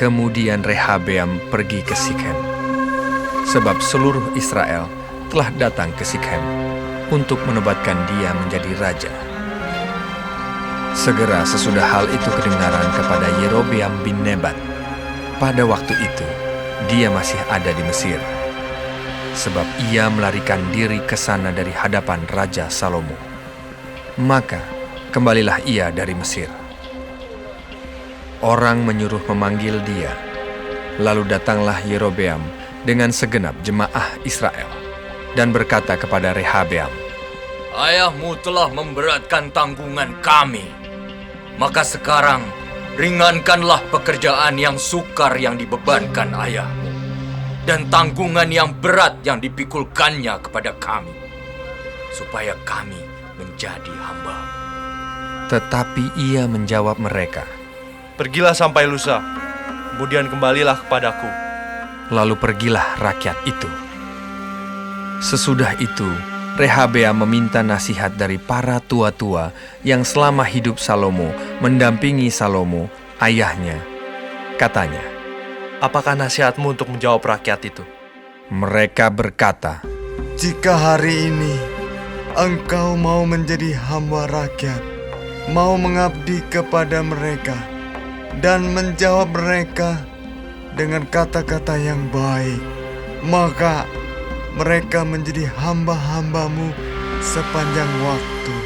Kemudian Rehabeam pergi ke Sikhem, sebab seluruh Israel telah datang ke Sikhem untuk menobatkan dia menjadi raja. Segera sesudah hal itu kedengaran kepada Yerobeam bin Nebat. Pada waktu itu, dia masih ada di Mesir, sebab ia melarikan diri ke sana dari hadapan Raja Salomo. Maka kembalilah ia dari Mesir. Orang menyuruh memanggil dia. Lalu datanglah Yerobeam dengan segenap jemaah Israel dan berkata kepada Rehabeam, "Ayahmu telah memberatkan tanggungan kami. Maka sekarang ringankanlah pekerjaan yang sukar yang dibebankan ayahmu, dan tanggungan yang berat yang dipikulkannya kepada kami, supaya kami menjadi hamba." Tetapi ia menjawab mereka, "Pergilah sampai lusa, kemudian kembalilah kepadaku." Lalu pergilah rakyat itu. Sesudah itu, Rehabeam meminta nasihat dari para tua-tua yang selama hidup Salomo mendampingi Salomo, ayahnya. Katanya, "Apakah nasihatmu untuk menjawab rakyat itu?" mereka berkata, "Jika hari ini engkau mau menjadi hamba rakyat, mau mengabdi kepada mereka, dan menjawab mereka dengan kata-kata yang baik, maka mereka menjadi hamba-hambamu sepanjang waktu."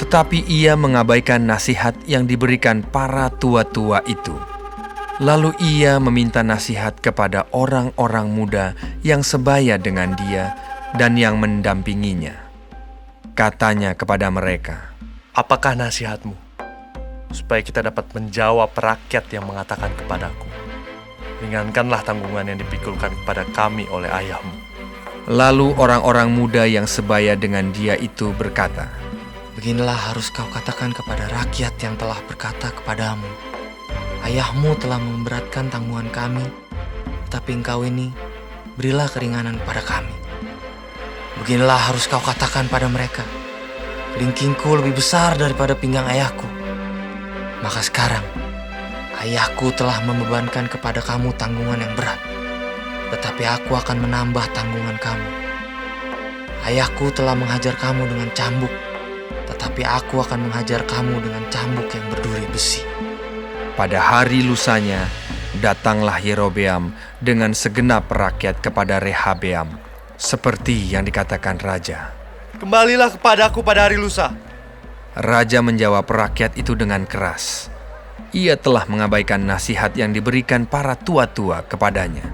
Tetapi ia mengabaikan nasihat yang diberikan para tua-tua itu. Lalu ia meminta nasihat kepada orang-orang muda yang sebaya dengan dia dan yang mendampinginya. Katanya kepada mereka, "Apakah nasihatmu? Supaya kita dapat menjawab rakyat yang mengatakan kepadaku, ringankanlah tanggungan yang dipikulkan kepada kami oleh ayahmu." Lalu orang-orang muda yang sebaya dengan dia itu berkata, "Beginilah harus kau katakan kepada rakyat yang telah berkata kepadamu, ayahmu telah memberatkan tanggungan kami, tetapi engkau ini berilah keringanan kepada kami. Beginilah harus kau katakan pada mereka, kelingkingku lebih besar daripada pinggang ayahku. Maka sekarang, ayahku telah membebankan kepada kamu tanggungan yang berat, tetapi aku akan menambah tanggungan kamu. Ayahku telah menghajar kamu dengan cambuk, tetapi aku akan menghajar kamu dengan cambuk yang berduri besi." Pada hari lusanya, datanglah Yerobeam dengan segenap rakyat kepada Rehabeam, seperti yang dikatakan raja. "Kembalilah kepadaku pada hari lusa." Raja menjawab rakyat itu dengan keras. Ia telah mengabaikan nasihat yang diberikan para tua-tua kepadanya.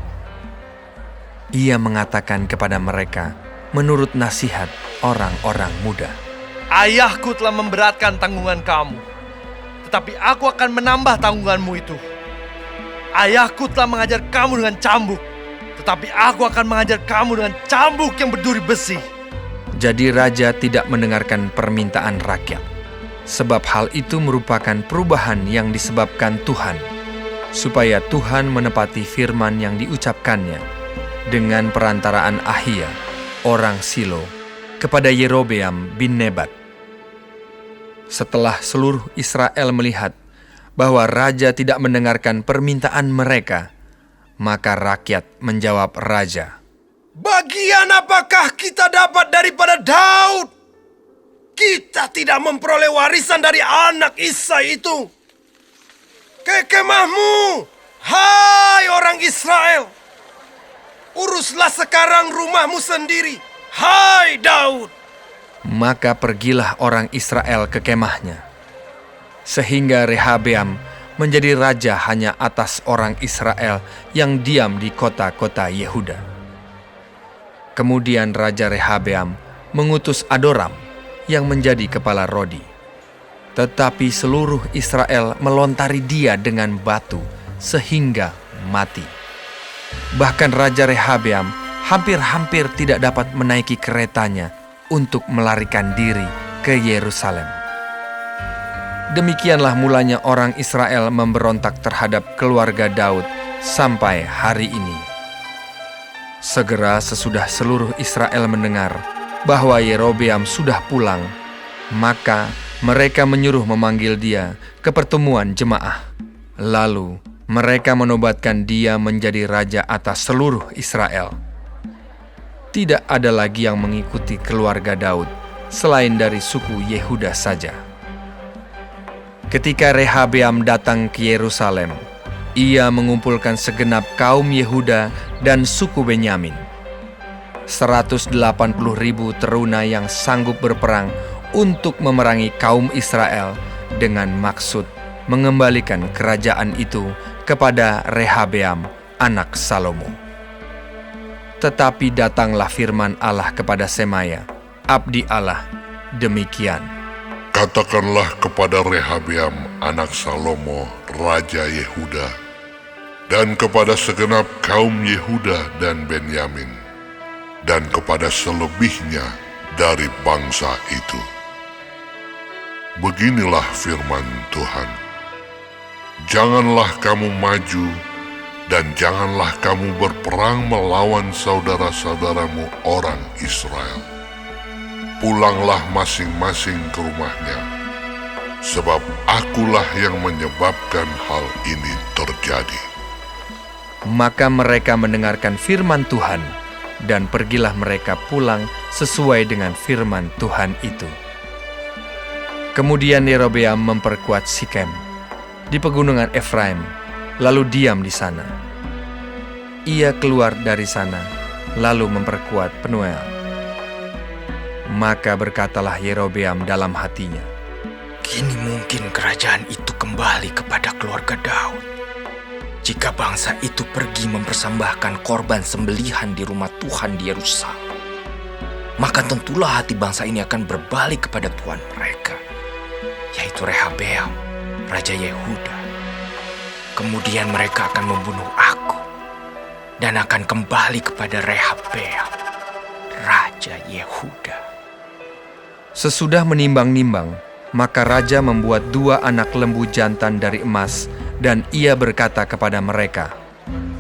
Ia mengatakan kepada mereka menurut nasihat orang-orang muda, "Ayahku telah memberatkan tanggungan kamu, tetapi aku akan menambah tanggunganmu itu. Ayahku telah mengajar kamu dengan cambuk, tetapi aku akan mengajar kamu dengan cambuk yang berduri besi." Jadi raja tidak mendengarkan permintaan rakyat, sebab hal itu merupakan perubahan yang disebabkan Tuhan, supaya Tuhan menepati firman yang diucapkannya dengan perantaraan Ahia, orang Silo, kepada Yerobeam bin Nebat. Setelah seluruh Israel melihat bahwa raja tidak mendengarkan permintaan mereka, maka rakyat menjawab raja, "Bagian apakah kita dapat daripada Daud? Kita tidak memperoleh warisan dari anak Isai itu. Ke kemahmu, hai orang Israel! Uruslah sekarang rumahmu sendiri, hai Daud!" Maka pergilah orang Israel ke kemahnya, sehingga Rehabeam menjadi raja hanya atas orang Israel yang diam di kota-kota Yehuda. Kemudian Raja Rehabeam mengutus Adoram yang menjadi kepala Rodi. Tetapi seluruh Israel melontari dia dengan batu sehingga mati. Bahkan Raja Rehabeam hampir-hampir tidak dapat menaiki keretanya untuk melarikan diri ke Yerusalem. Demikianlah mulanya orang Israel memberontak terhadap keluarga Daud sampai hari ini. Segera sesudah seluruh Israel mendengar bahwa Yerobeam sudah pulang, maka mereka menyuruh memanggil dia ke pertemuan jemaah. Lalu Mereka menobatkan dia menjadi raja atas seluruh Israel. Tidak ada lagi yang mengikuti keluarga Daud selain dari suku Yehuda saja. Ketika Rehabeam datang ke Yerusalem, ia mengumpulkan segenap kaum Yehuda dan suku Benyamin. 180.000 teruna yang sanggup berperang untuk memerangi kaum Israel dengan maksud mengembalikan kerajaan itu kepada Rehabeam, anak Salomo. Tetapi datanglah firman Allah kepada Semaya, abdi Allah, demikian. Katakanlah kepada Rehabeam anak Salomo, Raja Yehuda, dan kepada segenap kaum Yehuda dan Benyamin, dan kepada selebihnya dari bangsa itu. Beginilah firman Tuhan. Janganlah kamu maju, dan janganlah kamu berperang melawan saudara-saudaramu orang Israel. Pulanglah masing-masing ke rumahnya, sebab akulah yang menyebabkan hal ini terjadi. Maka mereka mendengarkan firman Tuhan, dan pergilah mereka pulang sesuai dengan firman Tuhan itu. Kemudian Yerobeam memperkuat Sikem di pegunungan Efraim, lalu diam di sana. Ia keluar dari sana, lalu memperkuat Penuel. Maka berkatalah Yerobeam dalam hatinya, Kini mungkin kerajaan itu kembali kepada keluarga Daud. Jika bangsa itu pergi mempersembahkan korban sembelihan di rumah Tuhan di Yerusalem, maka tentulah hati bangsa ini akan berbalik kepada Tuhan mereka, yaitu Rehabeam, Raja Yehuda. Kemudian mereka akan membunuh aku dan akan kembali kepada Rehabeam, Raja Yehuda. Sesudah menimbang-nimbang, maka raja membuat 2 anak lembu jantan dari emas, dan ia berkata kepada mereka,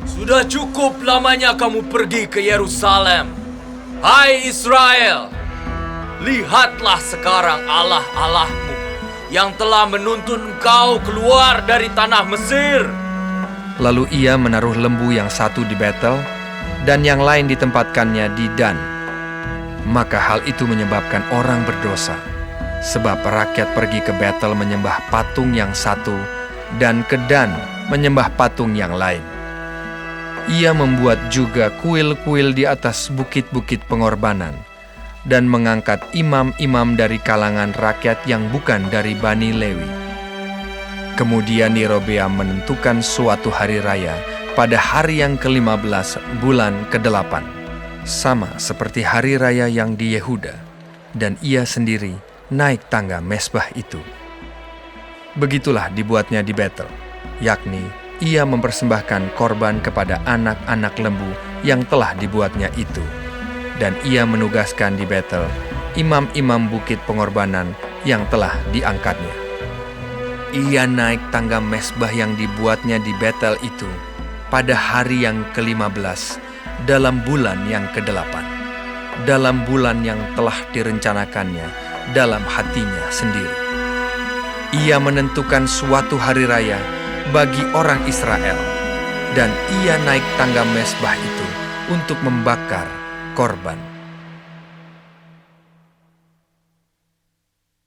Sudah cukup lamanya kamu pergi ke Yerusalem. Hai Israel, lihatlah sekarang Allah-Allahmu yang telah menuntun engkau keluar dari tanah Mesir. Lalu ia menaruh lembu yang satu di Betel, dan yang lain ditempatkannya di Dan. Maka hal itu menyebabkan orang berdosa, sebab rakyat pergi ke Betel menyembah patung yang satu, dan ke Dan menyembah patung yang lain. Ia membuat juga kuil-kuil di atas bukit-bukit pengorbanan, dan mengangkat imam-imam dari kalangan rakyat yang bukan dari Bani Lewi. Kemudian Yerobeam menentukan suatu hari raya pada hari yang ke-15 bulan ke-8, sama seperti hari raya yang di Yehuda, dan ia sendiri naik tangga mezbah itu. Begitulah dibuatnya di Betel, yakni ia mempersembahkan korban kepada anak-anak lembu yang telah dibuatnya itu. Dan ia menugaskan di Betel imam-imam bukit pengorbanan yang telah diangkatnya. Ia naik tangga mezbah yang dibuatnya di Betel itu pada hari yang ke-15 dalam bulan yang ke-8, dalam bulan yang telah direncanakannya dalam hatinya sendiri. Ia menentukan suatu hari raya bagi orang Israel, dan ia naik tangga mezbah itu untuk membakar korban.